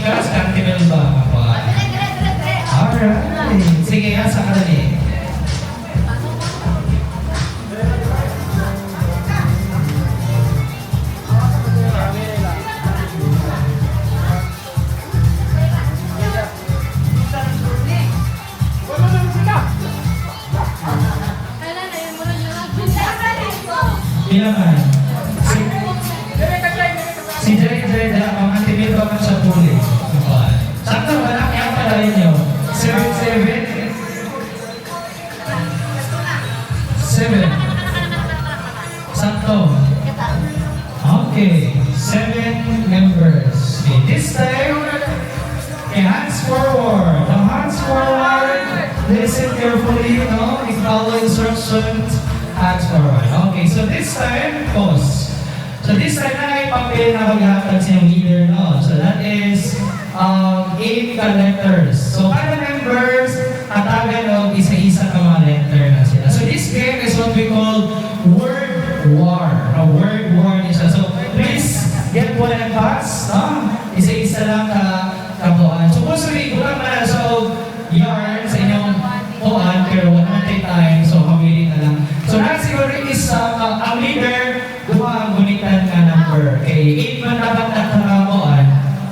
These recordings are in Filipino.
Chikas, Cantimel ba? Alright. Sige, asa ka dali. Bilangan. Si Jere ang Cantimel ba man sa puli? Sakto ba lang yung palayin nyo? 7. Sakto. Okay. 7 members. Okay, this time, okay, hands forward. The hands forward. Listen carefully, no? If follow instructions, hands forward. Okay, so this time, pause. So this time na ay papel na maghahatag sa yung leader, no? So that is 8 letters. So kada members, hatagan o isa-isa ka mga letter na sila. So this game is what we call word war. A word war niya siya. So please get one and pass, no? Isa-isa lang kabuuan. So supposedly, kulang na sa yarn sa inyong buuan, pero 100 times, so hamili na lang. So next siguro is ang leader, ang gunitan nga number. Okay, 8 man dapat nakakabuan.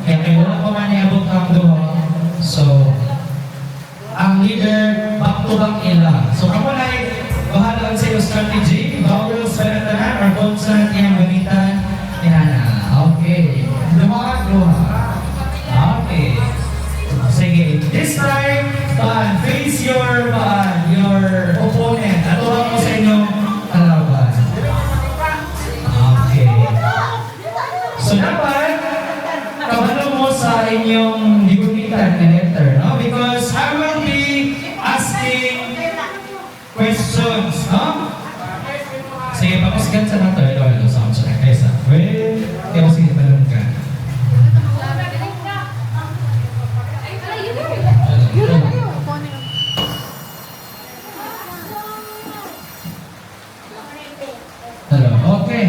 Kaya wala pa man iabot ang duha. So, ang leader, back to back ila. So, kamo na bahala sa iyo strategy, vowels, penatanan, or consonant iyang gunitan. Inana. Okay. Duha. Okay. Sige. This time, face your opponent. Atuhan mo sa inyong kalaban. Okay. So, dapat kabalo mo sa inyong gunitan na letter, no? Because I will be asking questions, no? Sige, papasigan sa nato. Hello, sound check. Kaysa. Well, kaya mo sige, talong ka. Hello. Okay.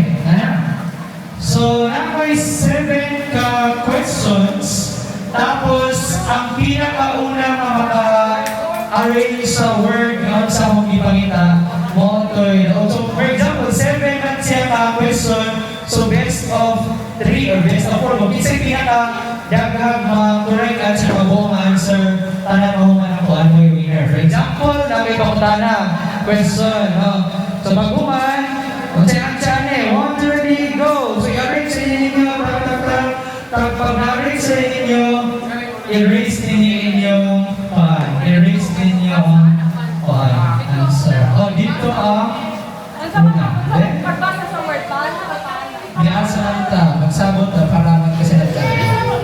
So, may 7 questions. Tapos, ang pinakauna na maka-arrange sa word sa mong ipangita mo ito. So, for example, 7 at siya question. So, best of 3 or best of 4. Kung isa'y pinaka-daghag ma-correct at siya mag-buong answer, tanang mahuman ako ano yung winner. For example, namin pakutana question. No? So, mag-buman, kung siya ang channel, 1, 2, 3, go! So, i-arrange sa inyo, pag-arrange sa inyo, i-erase ninyo inyong i-erase ninyo ang answer. Oh, dito ang una. Pagbasa sa word, Asa lang ta, magsabot ta, paraman kasi nagkakaroon.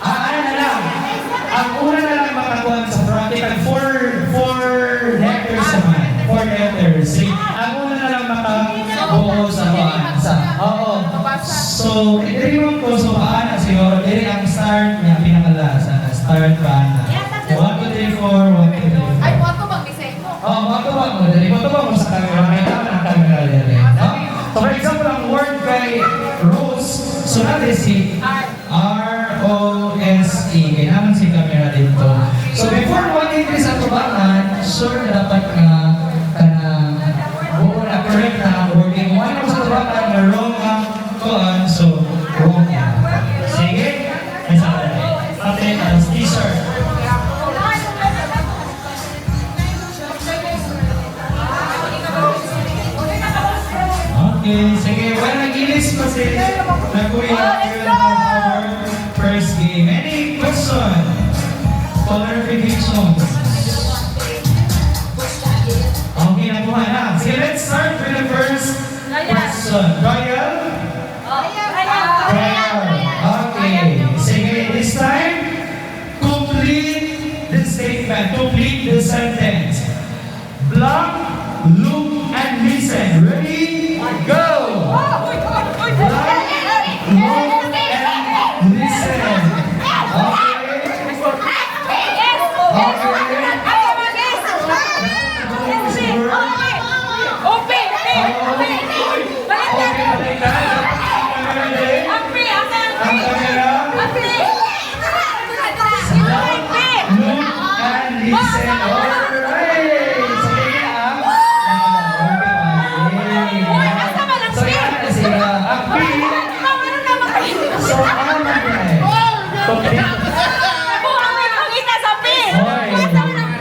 Ano na lang, ang una na lang makakuha sa practical, 4 letters naman. 4 letters. Ang una na lang makabuo sa paansa. Oo. So, ito ko sa paana siguro, dili ang start niya, pinakalasa. Start paana. 1, 2, 3, 4, 1, 2, 3, 4. Ay, wato mag-design mo. Oo, wato mo sa camera. May tama ng camera rin. No? So, for example, ang word kay Rose, so natin si R-O-S-E. Kailangan si camera dito. So, before mag-entry sa tubangan, sure na dapat buo na correct na wording. One mo sa tubangan na wrong ang kuhan, so wrong na. Sige? May sa natin. Natin as t-shirt. Okay, sige. Well, nag-ilis pa si Nakuya our first game. Any question? Clarification. Okay, nakuha na. Sige, let's start with the first question. Royal? Okay. Sige, this time, complete the statement. Complete the sentence. Block, look, and listen. Ready? Go! Block, look, and listen. Alright! Sige nga. Uy, asa ba ng So yan na sila. Ang B. Ano naman kayo? So ano man yan? Complete. Ako ang may pakita sa pin! Hoy.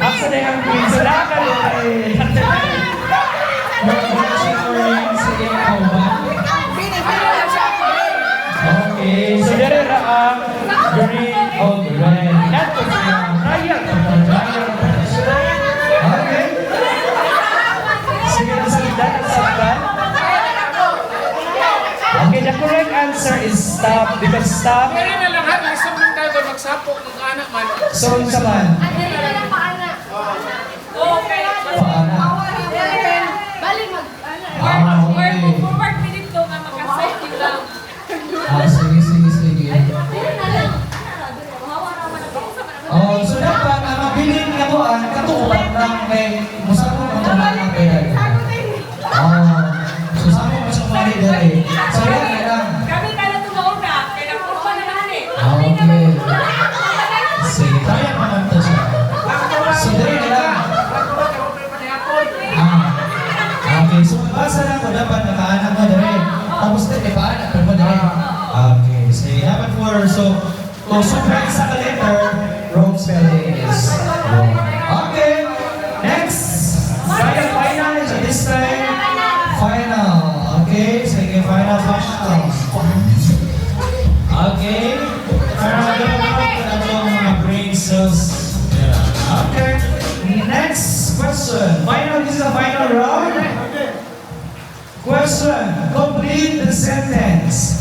Asa na yung B? So nakakaloy. Mag-matching orange. Sige nga ba? Okay, so there are green or red. That was triangle. Okay. Sige na sa that at saktan. Okay, the correct answer is stop because stop. Kaya na lang ha, lisod lang tayo doon magsapok ng anak man. So sa man. Okay. Paana. Bali mag... Ah, okay. Or mag-forward me dito nga makasite yun lang. Sige. Oh, so dapat ang mabiling kabuan katuuban ng may musako ng tuman ng kaya. Oh, so sa mo sa mali dali. So yan na lang. Kami kaya tumaon na. Kaya kurma na naman eh. Okay. Sige, kaya pa man to siya. So dali na lang. Okay, so basa lang ko dapat nakaanak mo dali. Tapos din, ipaanak mo dali. Okay, sige, dapat for so kung super sa letter, wrong spelling is wrong. Okay, next. Final, so this time, final. Okay, sige, final question. Okay, para magandang mga brain cells. Okay, next question. Final, this is the final round. Question, complete the sentence.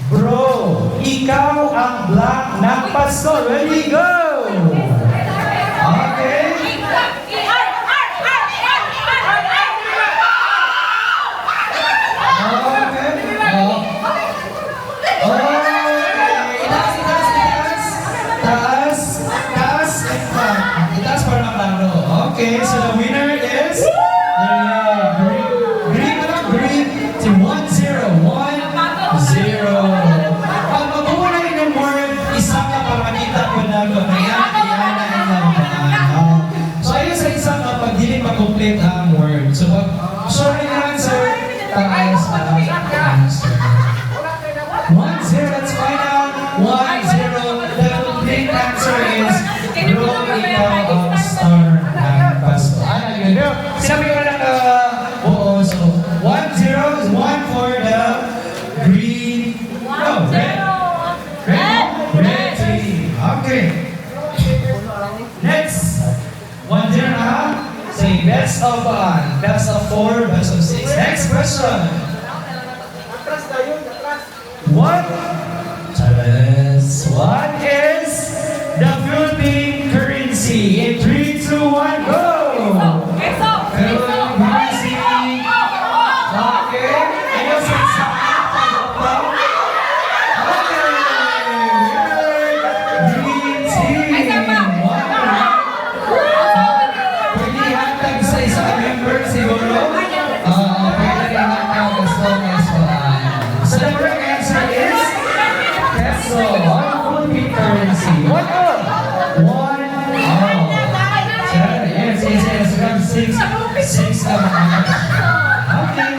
Bro, ikaw ang black ng pastor. Ready, go! Okay. Okay, so the winner is green to 1-0. 1-0. Pag mabuhay ng word, isa ka para makita ko na kaya so ayun sa isang pag hindi pa-complete ang word. So pag short yung answer, taas ang answer. 1-0, that's final. 1-0, the complete answer is bro, ikaw ang star ng pastor. Sinabi ko lang oo, so 1-0 is 1 for the green, no, red team. Okay. Next, 1-0 na. Say best of 1, best of 4, best of 6. Next question. What is the Philippine currency? In 3, 2, 1, go! Philippine currency. Okay. Ayun sa isa. Okay. Green team. Pwede hatag sa isang member siguro. Pwede hatag as long as one. So the correct answer is peso. Philippine currency. What up? 1. Oh. Yes. Six naman. Okay.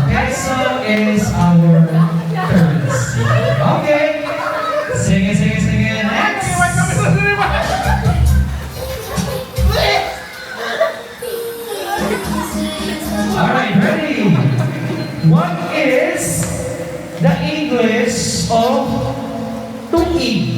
Peso is our currency. Okay. Sige. Next. Alright, ready? What is the English of tuig?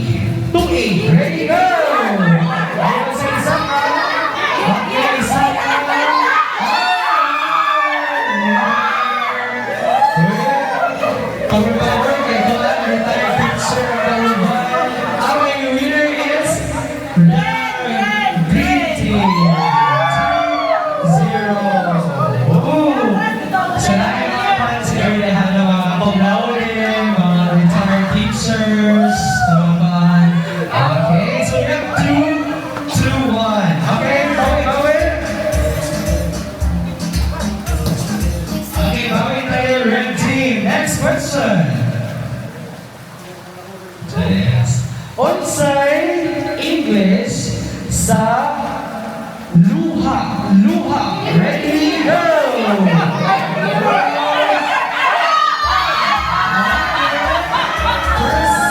sa luha. Luha. Ready, go! First,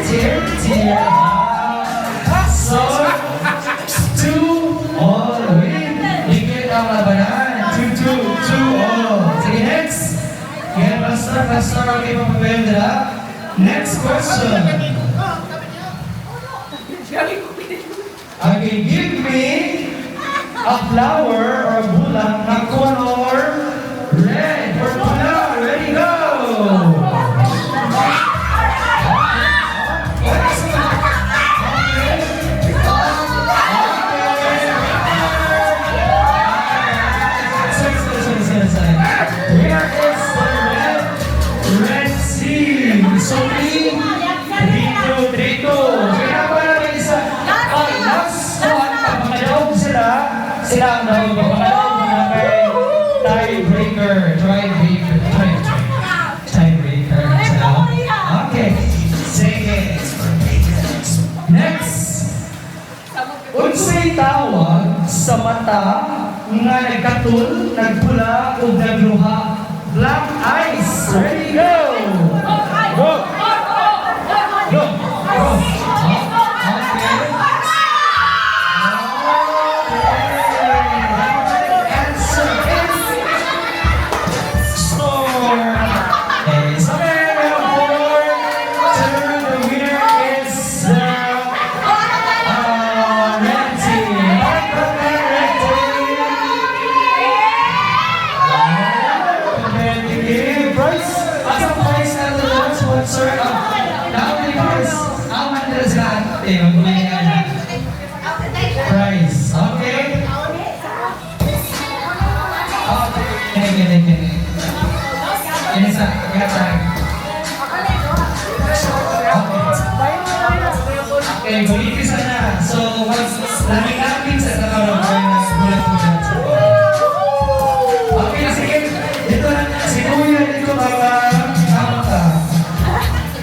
tear. So, 2 all. Wait, higit ang labanan. 2 all. Sige, next. Kaya basta, okay pa papel nila. Next question. Okay, give me a flower or a bulang na color red or pula. Ready, go! Where is the red sea? Sorry, dito. Kaya pa natin isa. Last one, pag makalaog sila ang daw, pag makalaog na kay tiebreaker. Tiebreaker. Okay, sige. Next. Unsay tawag sa mata nga nagkatul, nagpula, o nagluha? Black eyes. Ready, go! Go! Go! Answer is storm. Okay, so there we have 4. So the winner is red team. Red team. Price. Asa price na ito? Sponsor. Price. Okay. Ini sa kata. Okay, balik sana. So, lagi sa katawan ko na bulat. Okay, sige. Dito na si Kuya dito ka.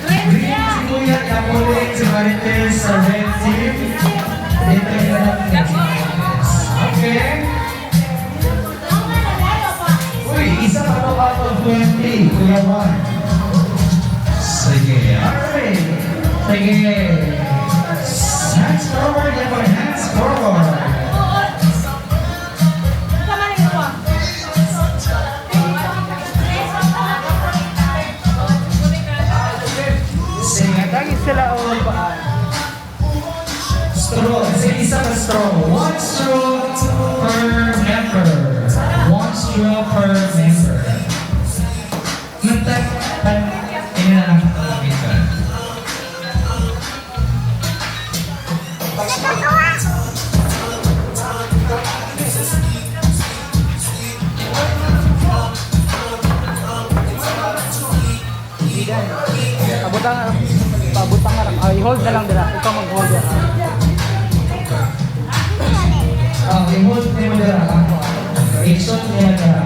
Green si Kuya Kapolit si Marites sa red team. Dito na natin. Okay. Uy, isa pa to out of 20. Kuya Juan. Sige. Alright. Sige. Hands forward. Hands forward. Sige. Lagi sila o paan. Straw. Sige, isa ka straw. 1 straw per member. 1 straw per member. Ini na lang kita. Pabutang nga lang. I-hold na lang nila. Ikaw mag-hold yan. I-hold niyo mo nila. I-shot niyo nila.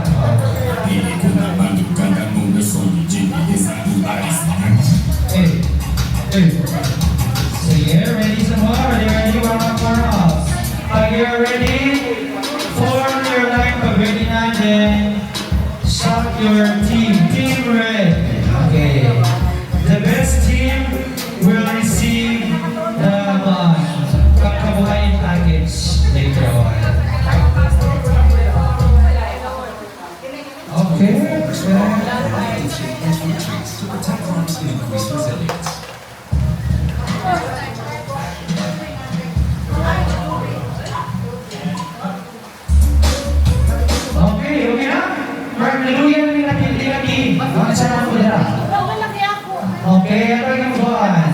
So you're ready some more? Are you ready? One off. Are you ready? Form your line pag ready na, then shot your team. Team red. Okay. The best team will receive the kabuhayan package later on. Okay. Okay na? Hallelujah na lagi. Saan ako nila? Okay, ito yung buwan.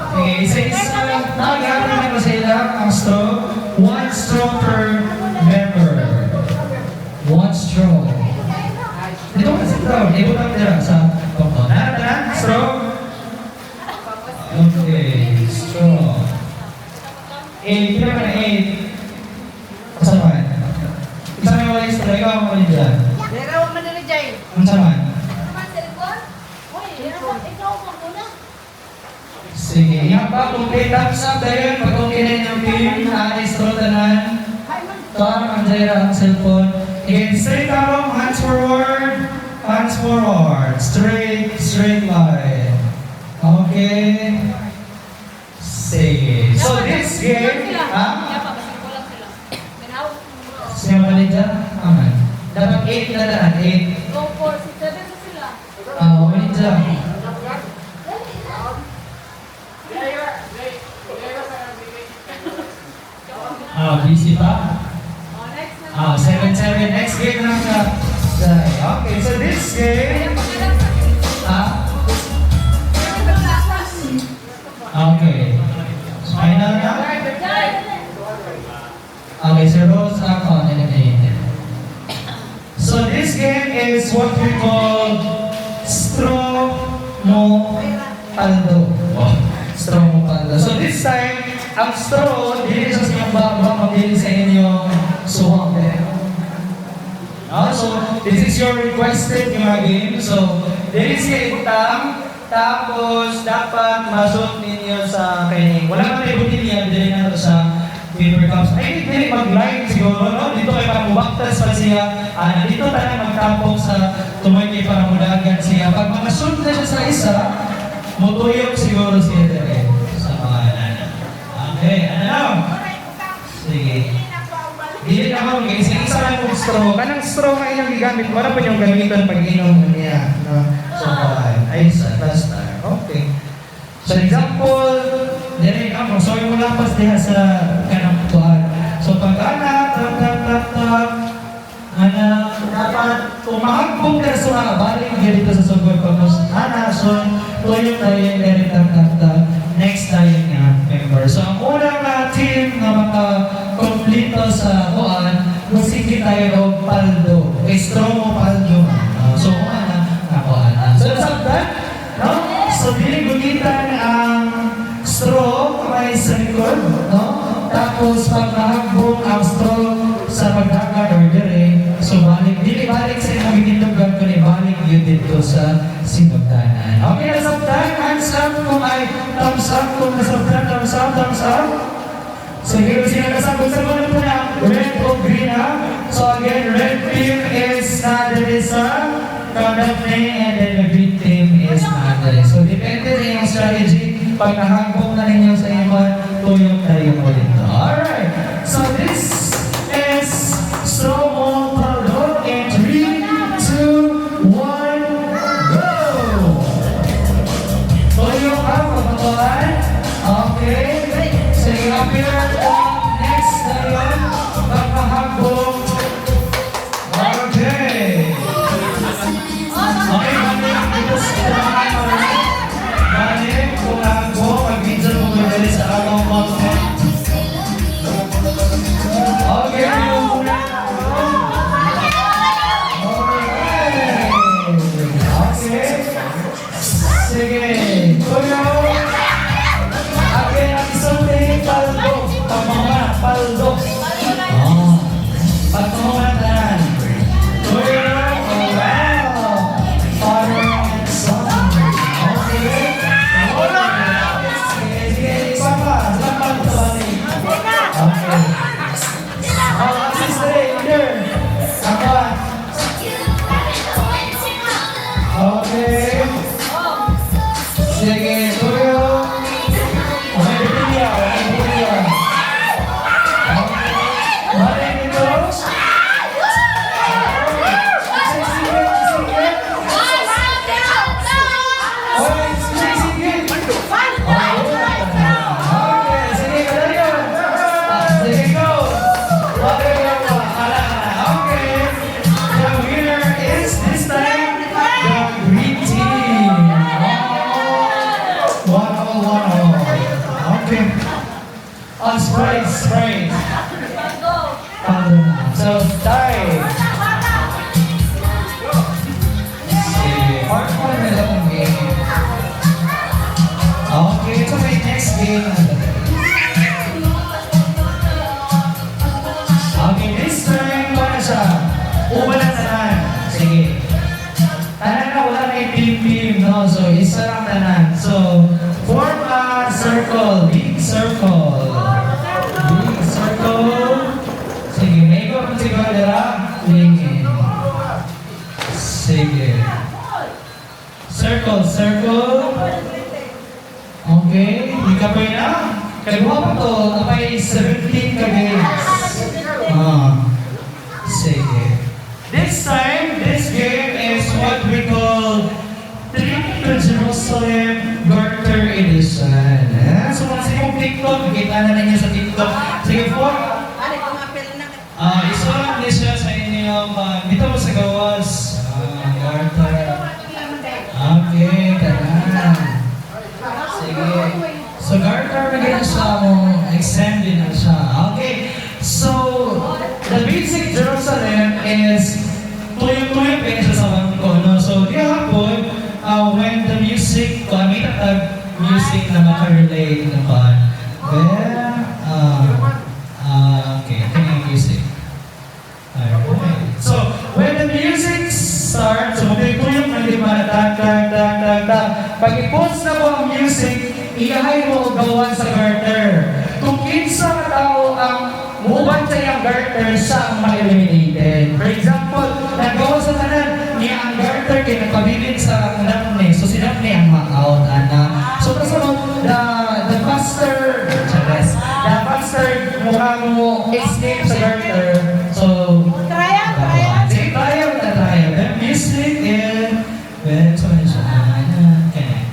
Okay, isa-isa. Nagagawin na ko sila ang straw. 1 straw per member. 1 straw. Dito ka sa straw. Dito ka nila sa toko. Na, straw. Okay, straw. 8. Kila ka na 8. Kasaman. Isa may wala yung straw. Ikaw ang wala dyan. Kasaman. Sige, yan pa, complete thumbs up dahil pag okay na yung team, straw tanan. Tom, Andrea, ang cellphone. Again, straight arm, hands forward, straight line. Okay. Sige. So this game, ha? Kaya pa, kasi kulang sila. Minawag mo. Siya mali dyan? Aman. Dapat 8 na daan, 8. Go for 6, 7 na sila. Okay dyan. Busy pa? Oh, next na. 7-7. Next game lang ka. Okay, so this game, okay. Final na? Okay, so Rose ako, eliminated. So this game is what we call straw mo paldo. Straw mo paldo. So this time, ang straw, dili sa siyang baba, mabili sa inyong suwang. So this is your requested mga game. So there is a itang, tapos dapat masuk ninyo sa kaning. Wala ka tayo butilya, dili na ito sa paper cups. Ay, hindi mag-line siguro, no? Dito kayo para mubaktas pa siya. Dito tayo magtapok sa tumoy para mudagan siya. Pag makasunod na siya sa isa, mutuyok siguro siya dali sa mga nana. Okay, ano? Sige. Dili na ako, guys. Isa lang yung straw. Kanang straw nga inyong gigamit, wala pa yung gamitan pag inom niya. No? So, ay, sa last time. Okay. So, example, dili ako, so yung lapas diha sa kanang tuwan. So, pag anak, tap, dapat umahagpong ka sa balik niya dito sa sugod. Pag anak, so, tuyo tayo, dili tap. Next tayo nga, member. So, ang unang team na makakomplito sa kuan, musiki tayo o paldo. Straw mo paldo. So, nakuha. So, sabdan, no? So, binigugitan ang straw may sa likod, no? Tapos, pag nahagbong ang straw sa pagdagan or dire, so, balik sa inyo magiging balik yun dito sa sinugdanan. Okay na sabdan, hands up kung ay thumbs up, kung nasabdan, thumbs up. Sige, sino nasabog sa mga po na red o green ha? So again, red team is Nadarisa, conduct name, and then the green team is Nadari. So depende sa inyong strategy, pag nahagpong na ninyo sa inyong tuyong tayo mo dito. Alright, so this is straw mo paldo in 3, 2, 1, go! Tuyong ka, pagpatuan. Okay. Sige, appear next tayo. Pagkahagbong. Okay. Okay, balik dito sa mga balik kung hagbong. Pag-video mo madali sa among content. Okay, yung muna. Okay. Sige. Tuyo. Again, ang isang tingin paldo. Pagmamana, paldo. Pagmamana. Tuyo. Wow. Father and son. Okay. Sige, isa pa. Lapan ito ba ni? Okay. Sister, leader. Ako. Okay. Sige, tuyo. Spray. So, die. Part 1 na lang ang game. Okay, ito may next game. Okay, this time, wala siya. Wala tanan. Sige. Tanan na wala na yung team, no? So, isa lang tanan. So, form as circle, big circle. Big circle. Sige, may iba pa siguro dira. Sige. Sige. Circle, circle. Okay, di ka pa na. Kaliwa pa to, kapay 17 ka games. Sige. This time, this game is what we call Trip to Jerusalem Garter Edition. So, kung sa yung TikTok, makita na ninyo sa TikTok. Sige po. Isulat niyo siya sa inyong, dito mo sa gawas. Garter. Okay, tanan. Sige. So, garter na ganyan siya mo, extend din na siya. Okay. So, the basic Jerusalem is tuyong-tuyong pa siya sa mga kono. So, di hapon, when the music, may tatag music na makarelate na ba? Okay, kanyang music. Alright. So, when the music starts, so tuyong na di ba, pag i-post na mo ang music, iyahay mo gawan sa garter. Kung kinsa ka tao ang muban sa iyang garter, siya ang ma-eliminated. For example, nagawa sa tanan, niya ang garter kay nagpabilin sa Daphne. So si Daphne ang ma-out, ana. So kasunod, the faster mukha mo escape sa garter. So, sige, trial. Then music and, so ano siya? Okay.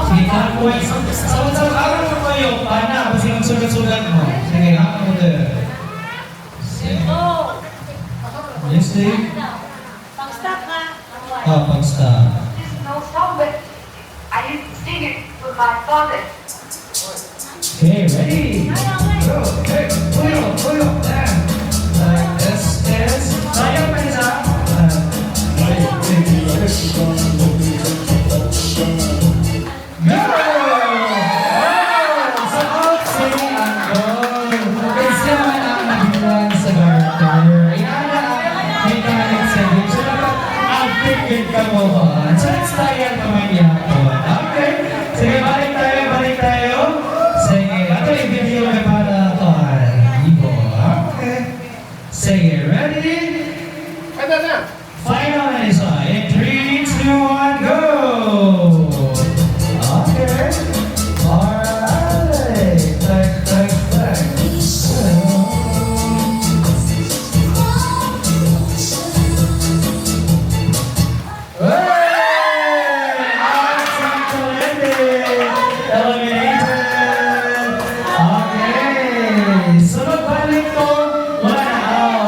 Sige, kakuha. Sa araw mo kayo, pana, kasi ang sugat-sugat mo. Sige, ako mo doon. Sige. Music. Pag-stop ka. Pag-stop. This is no song, but I used to sing it with my father. Okay, ready? Go. Okay, puyo. Like this. Sayang pa isa. Go! Sa outsing ang goal. Kasi naman ang nabilang sa garter. Iana ang mechanic sa din. So dapat active ka mo ba? So let's try yan naman yapon. Okay. Sige, balik tayo. Sige, ato i-video ka para ito. Ibo. Okay. Sige, ready? Ano na? Final na isa. In 3, 2, 1, go! Okay. Alright. Tak. Okay. Sunod balik ko. Wala na.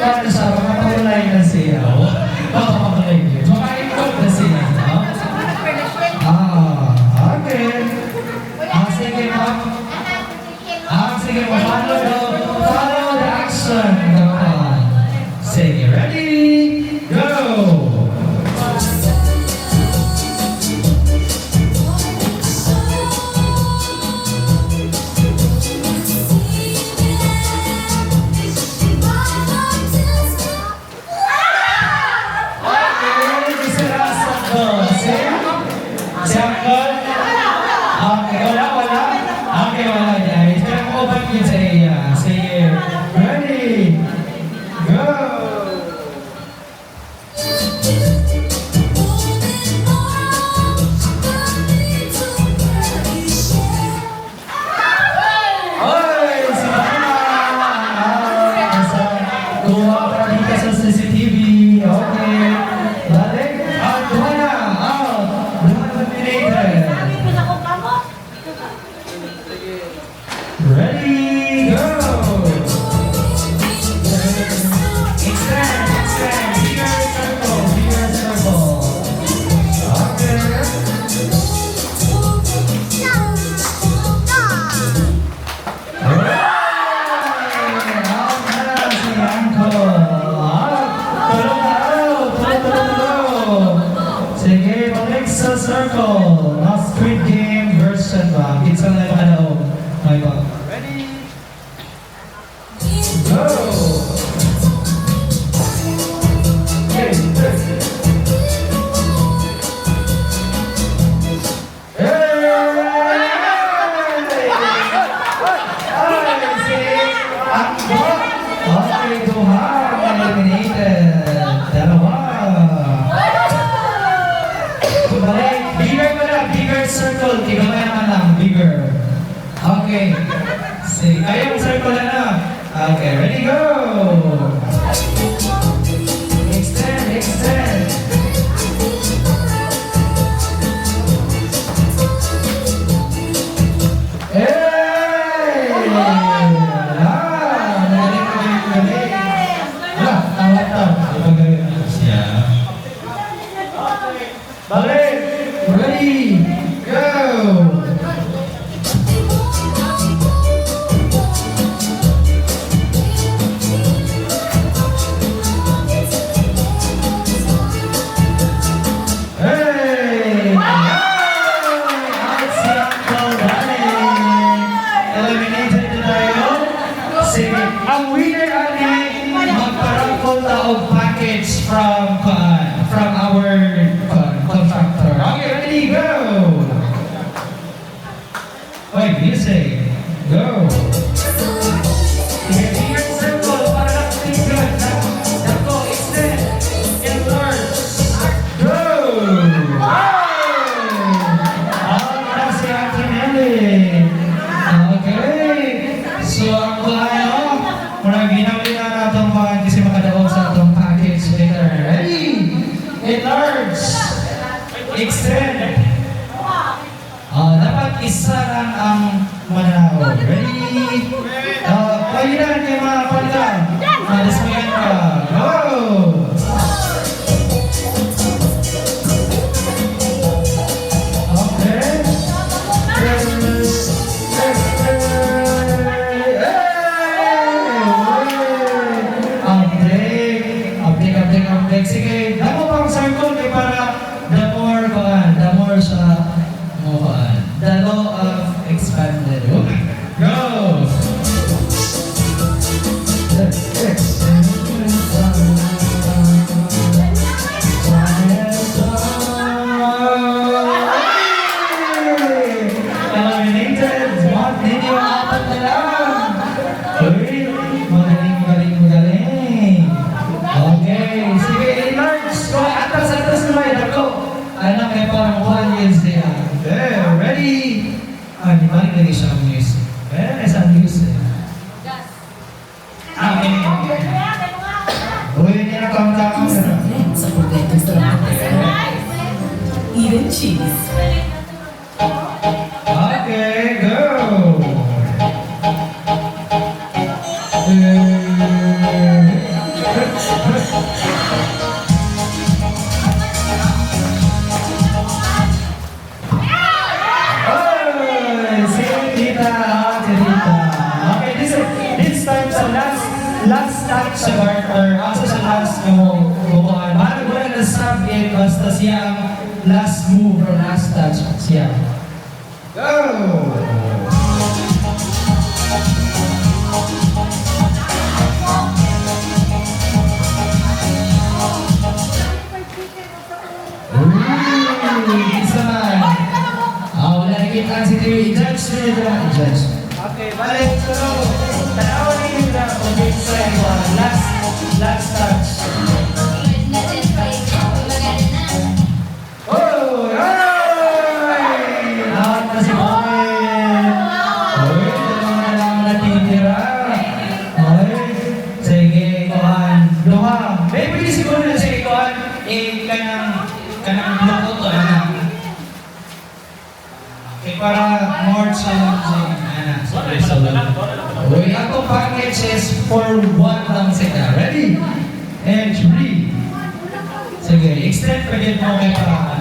Kaya sa makapagulay na siya. Makapagulay niyo. Makaikot na siya. Okay. Sige mo. Sige mo. Follow the action. Come on. Sige, ready? Go! Wala guys. Kaya mo ba yun sa iya? Sige. Ready? Go! Oy! Si Mama! Kuha pa dito sa CCTV. Okay. Balik. Out. Kuha na. Out. Eliminated. Ready, go! Extend, bigger circle. Okay. Sige, balik sa circle. Last Squid Game version ba? Kita na yung ano. May ba? Ready? Go! Okay. Okay. Sige, kayo circle na. Okay, ready, go! Extend, extend. Hey! Magaling, magaling, magaling. Tawag. Magaling ako siya. Balik! Ready! Go! Hey! Out si Uncle Danny! Eliminated na tayo. Sige, ang winner ay magpa-raffle na og package from our contractor. Okay, ready, go! Wait, music. Go! Sige, finger circle para natin good. Dako, extend. Inwards. Go! Out si Ate Nelly. Okay. So, ang bahay, muna ginawin na natin kasi makadawag sa atong package later. Ready? Enlarge. Extend. Dapat isa lang ang mananaw. Ready? Palitan kayo mga palitan. Dismayan ka. Go! Okay. Update. Sige, damo pang circle kay para the more sa the law of expanded. Go! Eliminated. Hindi yung apat na lang. Uy, magaling. Okay, sige, enlarge. Atas naman, ako. Anak, may parang 1 years din. Okay, ready? Di ba rin lagi siya ang music? Nice ang music. Okay. Uy, hindi na kang Sa proyectos trabajo. Even cheese. Okay, go! Okay, this time sa last touch sa Carter, also sa last mo bukuhan. Mahal ko na sub it, basta siya ang last move or last touch siya. Go! Isa man. Wala nakita si Tiyo. I-judge nila. I-judge. Okay, balik. So, tanawan ninyo na kung dito sa iba. Last touch. Oh! Ay! Out na si Boy! Uy, dalawa na lang natitira. Okay. Sige, ikuhan. Duha. Pwede siguro na siya ikuhan. Kanang loko to, anak. Okay, para more challenging. Uy, ako package is for 1 lang sila. Ready? And 3. Sige, extend pa din mo kay para.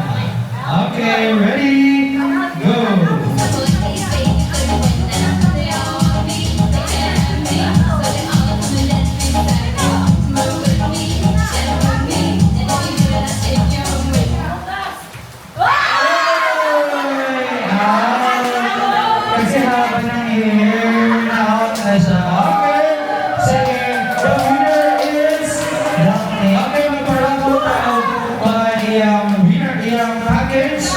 Okay, ready? Go! Kasi haba ng hair, out na siya. Okay. Sige, the winner is Daphne. Okay, magparako tayo para iyang package.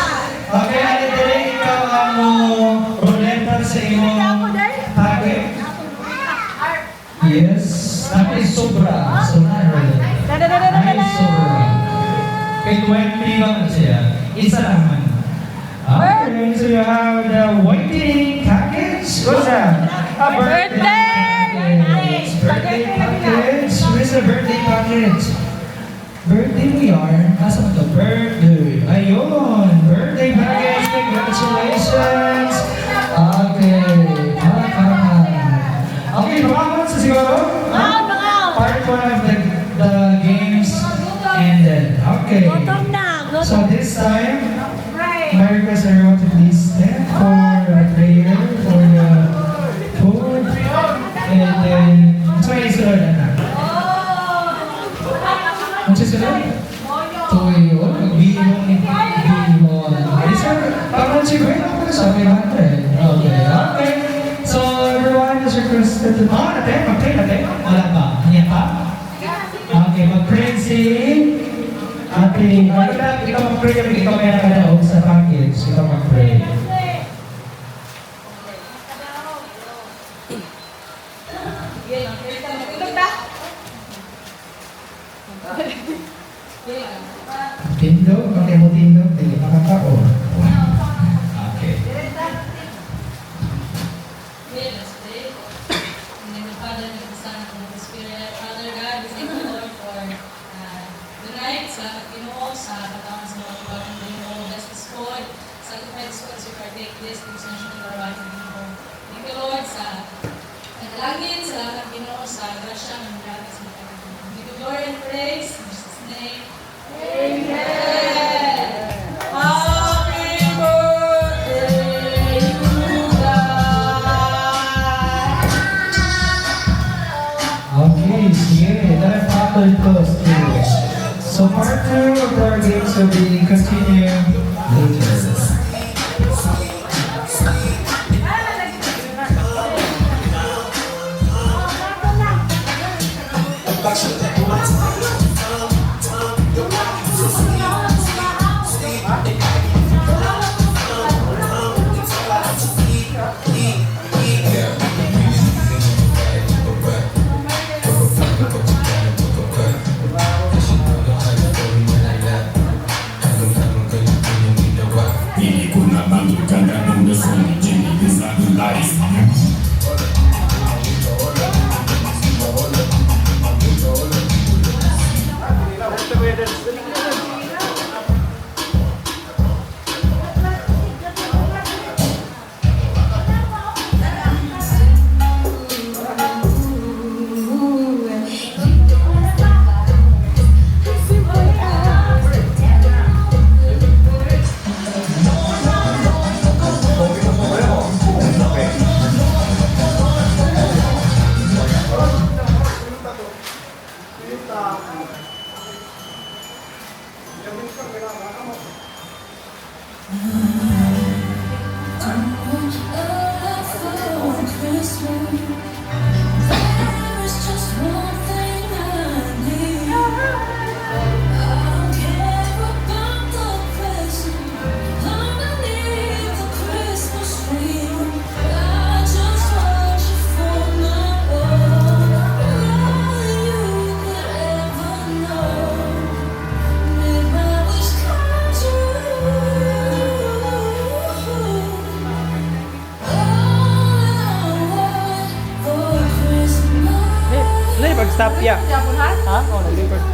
Okay, ano din ikaw ang ruleta sa iyong package? Yes. Napi sobra. So, na-ruleta. Napi sobra. Kay 20 lang siya. Isa naman. Okay, so you have the waiting package. What's that? A Birthday! package. Birthday package. Where's the birthday package? Birthday mo yan? Asa mo to? Birthday. Ayun. Birthday package. Congratulations. Okay. Okay, mga sa siguro? Part 1 of the games ended. Okay. Gutom na. So this time, my request everyone to please stand for a prayer for the food. And then, sorry, sunod na. Ano siya sunod? Toyo. Magbihon ni Bihon. Okay, sir. Parang si Gwen ako sa 500. Okay. So everyone is requested to... mag-pray natin. Wala pa. Hindi pa? Okay, mag-pray si... Ate, ikaw mag-pray kami. Ikaw may nakadaog sa package. Ikaw mag-pray. Tindog? Okay mo tindog? Hindi makakaon. Okay. Father, and the Son, and the Holy Spirit. Father God, we thank you, Lord, for the night sa Ginoo, sa katawan sa mga katawan ng Ginoo. Bless this food. Sanctify this food as we partake this. Extension of our life in Ginoo. Thank you, Lord, sa nagalangin, sa lahat ng Ginoo, sa grasya ng grabe sa mga Ginoo. Give you glory and praise. In Jesus' name. Amen. Happy birthday to God. Okay, sige. Tara, Apple Toast. So part 2 of our games will be continuing later. Ili kuna bandu kanda nunga soni jini Nizadu lais Pag-stop ya. Ha? Oh, nag-record.